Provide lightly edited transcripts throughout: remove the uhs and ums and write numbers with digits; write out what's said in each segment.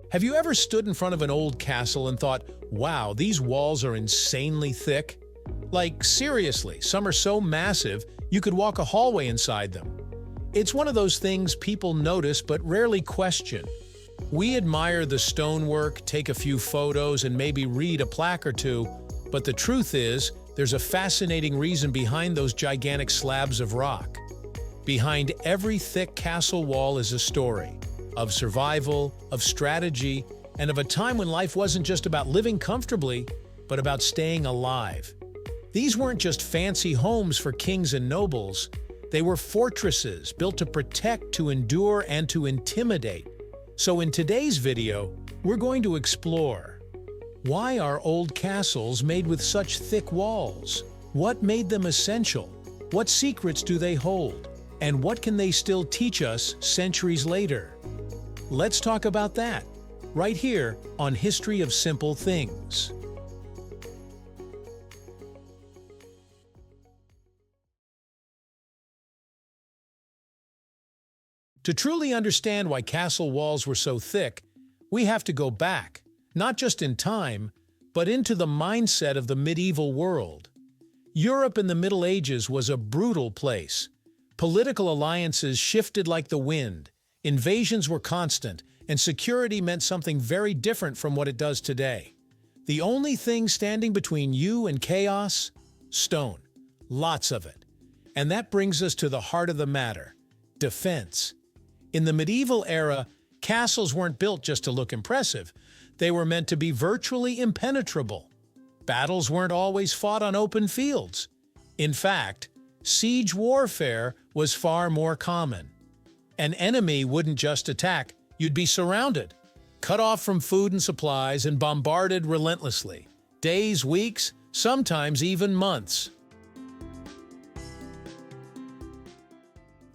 Have you ever stood in front of an old castle and thought, wow, these walls are insanely thick? Like, seriously, some are so massive you could walk a hallway inside them. It's one of those things people notice but rarely question. We admire the stonework, take a few photos, and maybe read a plaque or two, but the truth is, there's a fascinating reason behind those gigantic slabs of rock. Behind every thick castle wall is a story of survival, of strategy, and of a time when life wasn't just about living comfortably, but about staying alive. These weren't just fancy homes for kings and nobles. They were fortresses built to protect, to endure, and to intimidate. So in today's video, we're going to explore: why are old castles made with such thick walls? What made them essential? What secrets do they hold? And what can they still teach us centuries later? Let's talk about that, right here on History of Simple Things. To truly understand why castle walls were so thick, we have to go back, not just in time, but into the mindset of the medieval world. Europe in the Middle Ages was a brutal place. Political alliances shifted like the wind, invasions were constant, and security meant something very different from what it does today. The only thing standing between you and chaos? Stone. Lots of it. And that brings us to the heart of the matter: defense. In the medieval era, castles weren't built just to look impressive. They were meant to be virtually impenetrable. Battles weren't always fought on open fields. In fact, siege warfare was far more common. An enemy wouldn't just attack, you'd be surrounded, cut off from food and supplies, and bombarded relentlessly. Days, weeks, sometimes even months.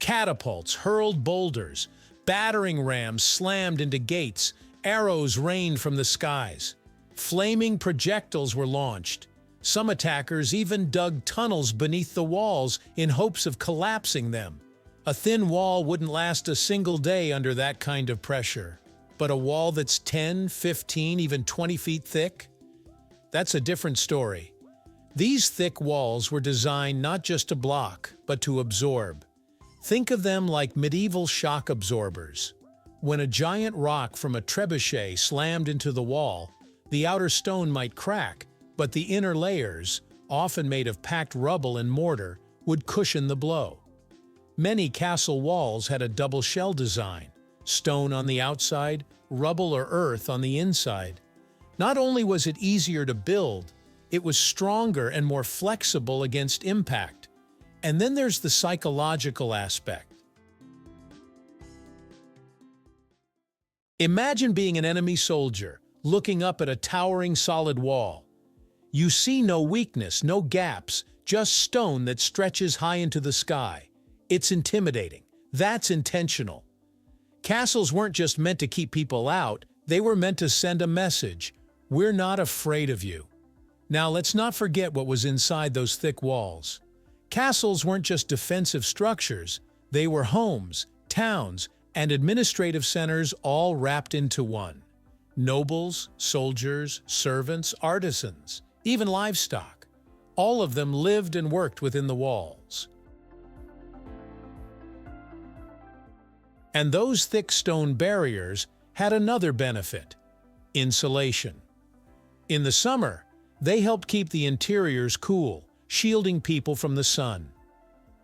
Catapults hurled boulders, battering rams slammed into gates, arrows rained from the skies. Flaming projectiles were launched. Some attackers even dug tunnels beneath the walls in hopes of collapsing them. A thin wall wouldn't last a single day under that kind of pressure. But a wall that's 10, 15, even 20 feet thick? That's a different story. These thick walls were designed not just to block, but to absorb. Think of them like medieval shock absorbers. When a giant rock from a trebuchet slammed into the wall, the outer stone might crack, but the inner layers, often made of packed rubble and mortar, would cushion the blow. Many castle walls had a double shell design: stone on the outside, rubble or earth on the inside. Not only was it easier to build, it was stronger and more flexible against impact. And then there's the psychological aspect. Imagine being an enemy soldier, looking up at a towering solid wall. You see no weakness, no gaps, just stone that stretches high into the sky. It's intimidating. That's intentional. Castles weren't just meant to keep people out, they were meant to send a message: we're not afraid of you. Now let's not forget what was inside those thick walls. Castles weren't just defensive structures, they were homes, towns, and administrative centers all wrapped into one. Nobles, soldiers, servants, artisans, even livestock. All of them lived and worked within the walls. And those thick stone barriers had another benefit: insulation. In the summer, they helped keep the interiors cool, shielding people from the sun.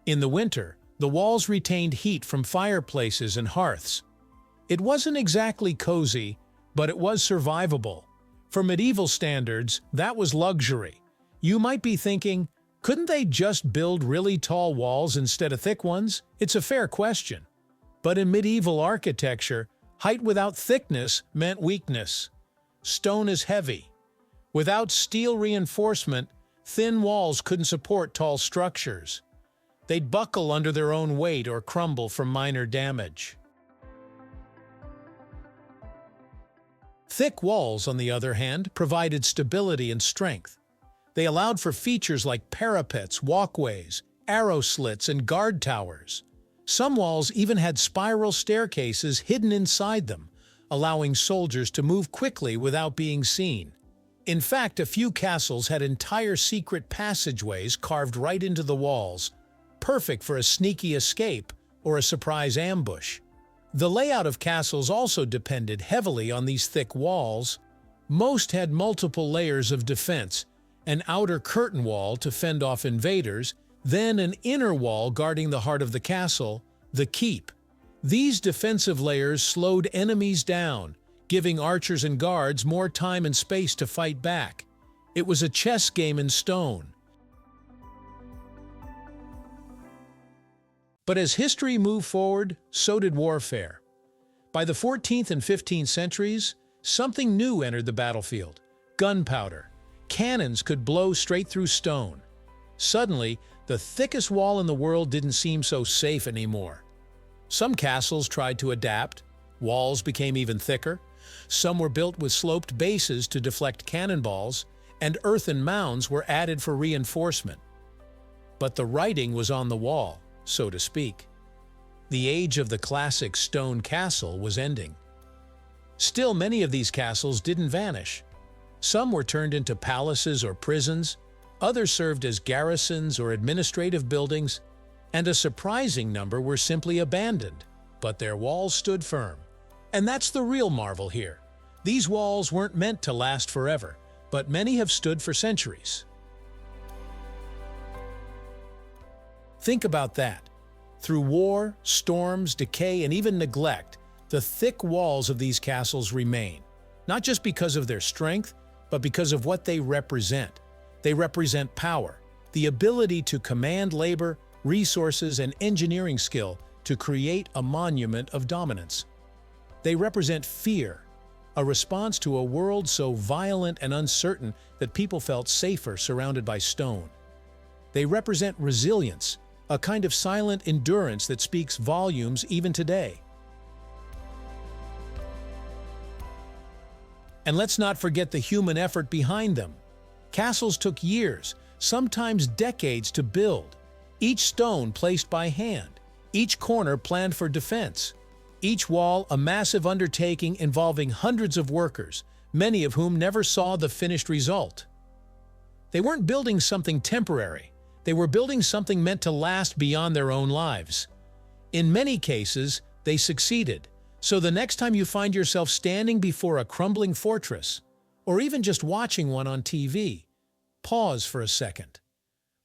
In the winter, the walls retained heat from fireplaces and hearths. It wasn't exactly cozy, but it was survivable. For medieval standards, that was luxury. You might be thinking, couldn't they just build really tall walls instead of thick ones? It's a fair question. But in medieval architecture, height without thickness meant weakness. Stone is heavy. Without steel reinforcement, thin walls couldn't support tall structures. They'd buckle under their own weight or crumble from minor damage. Thick walls, on the other hand, provided stability and strength. They allowed for features like parapets, walkways, arrow slits, and guard towers. Some walls even had spiral staircases hidden inside them, allowing soldiers to move quickly without being seen. In fact, a few castles had entire secret passageways carved right into the walls, perfect for a sneaky escape or a surprise ambush. The layout of castles also depended heavily on these thick walls. Most had multiple layers of defense, an outer curtain wall to fend off invaders, then an inner wall guarding the heart of the castle, the keep. These defensive layers slowed enemies down, giving archers and guards more time and space to fight back. It was a chess game in stone. But as history moved forward, so did warfare. By the 14th and 15th centuries, something new entered the battlefield: gunpowder. Cannons could blow straight through stone. Suddenly, the thickest wall in the world didn't seem so safe anymore. Some castles tried to adapt. Walls became even thicker. Some were built with sloped bases to deflect cannonballs, and earthen mounds were added for reinforcement. But the writing was on the wall, so to speak. The age of the classic stone castle was ending. Still, many of these castles didn't vanish. Some were turned into palaces or prisons, others served as garrisons or administrative buildings, and a surprising number were simply abandoned, but their walls stood firm. And that's the real marvel here. These walls weren't meant to last forever, but many have stood for centuries. Think about that. Through war, storms, decay, and even neglect, the thick walls of these castles remain, not just because of their strength, but because of what they represent. They represent power, the ability to command labor, resources, and engineering skill to create a monument of dominance. They represent fear, a response to a world so violent and uncertain that people felt safer surrounded by stone. They represent resilience, a kind of silent endurance that speaks volumes even today. And let's not forget the human effort behind them. Castles took years, sometimes decades to build, each stone placed by hand, each corner planned for defense, each wall a massive undertaking involving hundreds of workers, many of whom never saw the finished result. They weren't building something temporary. They were building something meant to last beyond their own lives. In many cases, they succeeded. So the next time you find yourself standing before a crumbling fortress, or even just watching one on TV, pause for a second.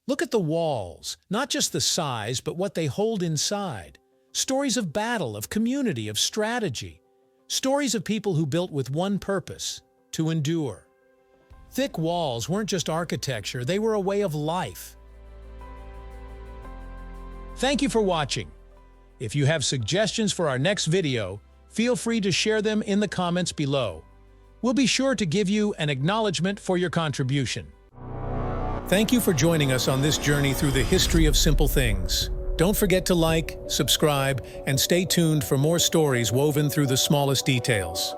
Look at the walls, not just the size, but what they hold inside. Stories of battle, of community, of strategy. Stories of people who built with one purpose: to endure. Thick walls weren't just architecture, they were a way of life. Thank you for watching. If you have suggestions for our next video, feel free to share them in the comments below. We'll be sure to give you an acknowledgement for your contribution. Thank you for joining us on this journey through the history of simple things. Don't forget to like, subscribe, and stay tuned for more stories woven through the smallest details.